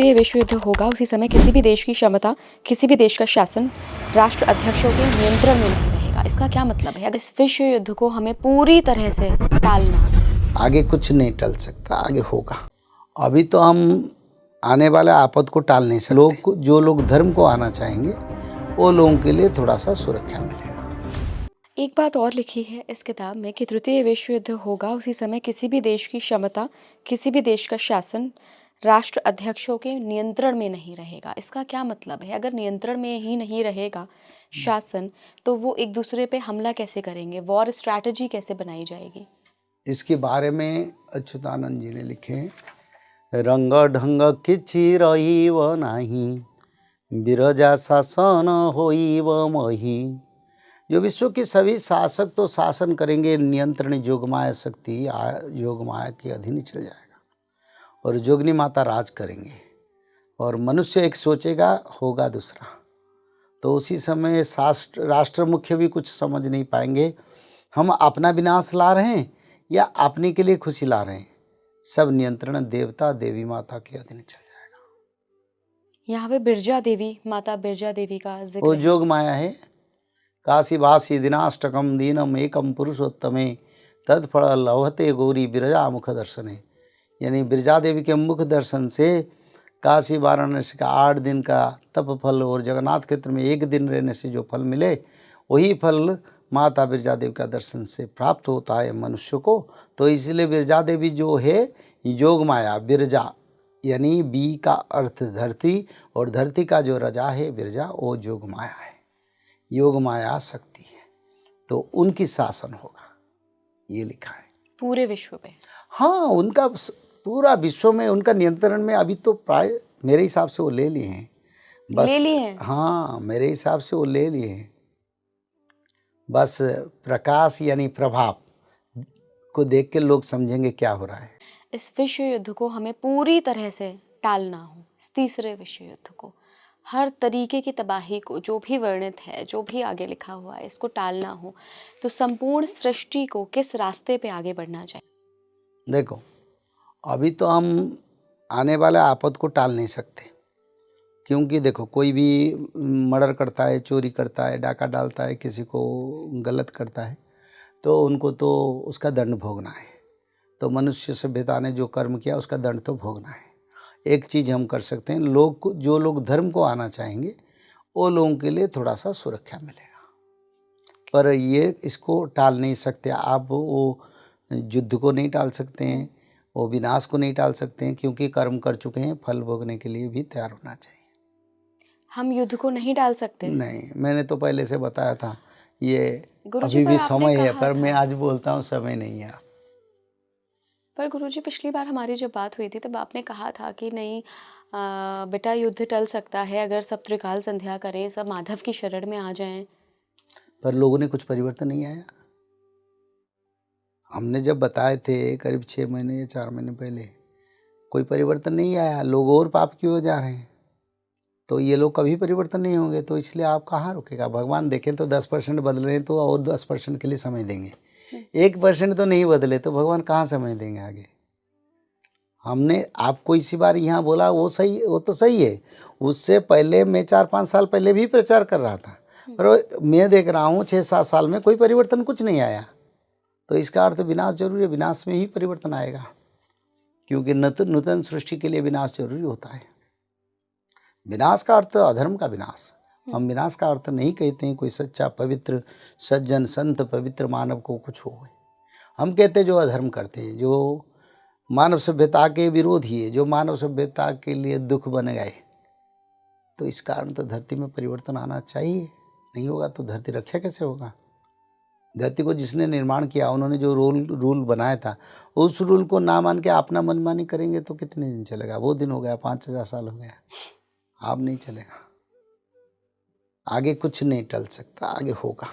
ये विश्व युद्ध होगा उसी समय किसी भी देश की क्षमता, किसी भी देश का शासन राष्ट्र अध्यक्षों के नियंत्रण में नहीं रहेगा। इसका क्या मतलब है? अगर इस विश्व युद्ध को हमें पूरी तरह से टालना, आगे कुछ नहीं टल सकता, आगे होगा। अभी तो हम आने वाले आपद को टाल नहीं सकते। जो लोग धर्म को आना चाहेंगे वो लोगों के लिए थोड़ा सा सुरक्षा मिलेगा। एक बात और लिखी है इस किताब में कि तृतीय विश्व युद्ध होगा उसी समय किसी भी देश की क्षमता, किसी भी देश का शासन राष्ट्र अध्यक्षों के नियंत्रण में नहीं रहेगा। इसका क्या मतलब है? अगर नियंत्रण में ही नहीं रहेगा शासन, तो वो एक दूसरे पे हमला कैसे करेंगे? वॉर स्ट्रैटेजी कैसे बनाई जाएगी? इसके बारे में अच्युतानंद जी ने लिखे, रंग ढंग किछि रहिब नाही, बिरजा शासन होइब मही। जो विश्व के सभी शासक तो शासन करेंगे, नियंत्रण जोगमाया शक्ति जोगमाया के अधीन चल जाएगा और जोगनी माता राज करेंगे और मनुष्य एक सोचेगा, होगा दूसरा। तो उसी समय राष्ट्र मुख्य भी कुछ समझ नहीं पाएंगे, हम अपना विनाश ला रहे हैं या अपने के लिए खुशी ला रहे हैं। सब नियंत्रण देवता देवी माता के अधीन चल जाएगा। यहाँ पे बिरजा देवी, माता बिरजा देवी का जिक्र वो है। जोग माया है। काशीवासी दिनाष्टकम दीनम एकम पुरुषोत्तमे तत्फल लभते गौरी बिरजा मुख दर्शने। यानी बिरजा देवी के मुख दर्शन से काशी वाराणसी का 8 दिन का तप फल और जगन्नाथ क्षेत्र में 1 दिन रहने से जो फल मिले, वही फल माता बिरजा देवी का दर्शन से प्राप्त होता है मनुष्य को। तो इसलिए बिरजा देवी जो है योग माया, बिरजा यानी बी का अर्थ धरती और धरती का जो रजा है बिरजा, वो योग माया है, योग माया शक्ति है। तो उनकी शासन होगा, ये लिखा है पूरे विश्व पे। हाँ, उनका पूरा विश्व में उनका नियंत्रण में अभी तो प्राय मेरे हिसाब से वो ले लिए हैं। बस ले लिए हैं? हाँ, मेरे हिसाब से वो ले लिए हैं। बस प्रकाश यानी प्रभाव को देख के लोग समझेंगे क्या हो रहा है। इस विश्व युद्ध को हमें पूरी तरह से टालना हो, इस तीसरे विश्व युद्ध को, हर तरीके की तबाही को, जो भी वर्णित है, जो भी आगे लिखा हुआ है, इसको टालना हो, तो संपूर्ण सृष्टि को किस रास्ते पे आगे बढ़ना चाहिए? देखो, अभी तो हम आने वाले आपद को टाल नहीं सकते, क्योंकि देखो कोई भी मर्डर करता है, चोरी करता है, डाका डालता है, किसी को गलत करता है, तो उनको तो उसका दंड भोगना है। तो मनुष्य सभ्यता ने जो कर्म किया उसका दंड तो भोगना है। एक चीज़ हम कर सकते हैं, जो लोग धर्म को आना चाहेंगे वो लोगों के लिए थोड़ा सा सुरक्षा मिलेगा, पर ये इसको टाल नहीं सकते। आप वो युद्ध को नहीं टाल सकते हैं, वो विनाश को नहीं टाल सकते हैं, क्योंकि कर्म कर चुके हैं, फल भोगने के लिए भी तैयार होना चाहिए। हम युद्ध को नहीं टाल सकते? नहीं, मैंने तो पहले से बताया था, ये गुरुजी, अभी पर भी आपने समय है, कहा पर मैं था, आज बोलता हूँ समय नहीं है। पर गुरुजी पिछली बार हमारी जब बात हुई थी तब आपने कहा था कि नहीं बेटा, युद्ध टल सकता है अगर सब त्रिकाल संध्या करें, सब माधव की शरण में आ जाएं। पर लोगों ने कुछ परिवर्तन नहीं आया। हमने जब बताए थे करीब 6 महीने या 4 महीने पहले, कोई परिवर्तन नहीं आया, लोग और पाप की ओर जा रहे हैं। तो ये लोग कभी परिवर्तन नहीं होंगे, तो इसलिए आप कहाँ रुकेगा। भगवान देखें तो 10% बदल रहे हैं तो और 10% के लिए समय देंगे, 1% तो नहीं बदले तो भगवान कहाँ समय देंगे आगे। हमने आपको इसी बार यहाँ बोला, वो सही, वो तो सही है। उससे पहले मैं 4-5 साल पहले भी प्रचार कर रहा था, पर मैं देख रहा हूँ 6-7 साल में कोई परिवर्तन कुछ नहीं आया। तो इसका अर्थ विनाश जरूरी है, विनाश में ही परिवर्तन आएगा, क्योंकि नूतन सृष्टि के लिए विनाश जरूरी होता है। विनाश का अर्थ अधर्म का विनाश, हम विनाश का अर्थ नहीं कहते हैं कोई सच्चा पवित्र सज्जन संत पवित्र मानव को कुछ हो। हम कहते हैं जो अधर्म करते हैं, जो मानव सभ्यता के विरोधी है, जो मानव सभ्यता के लिए दुख बन गए। तो इस कारण तो धरती में परिवर्तन आना चाहिए, नहीं होगा तो धरती रक्षा कैसे होगा। धरती को जिसने निर्माण किया, उन्होंने जो रूल बनाया था, उस रूल को ना मान के अपना मनमानी करेंगे तो कितने दिन चलेगा। वो दिन हो गया, 5000 साल हो गया, अब नहीं चलेगा। आगे कुछ नहीं टल सकता, आगे होगा।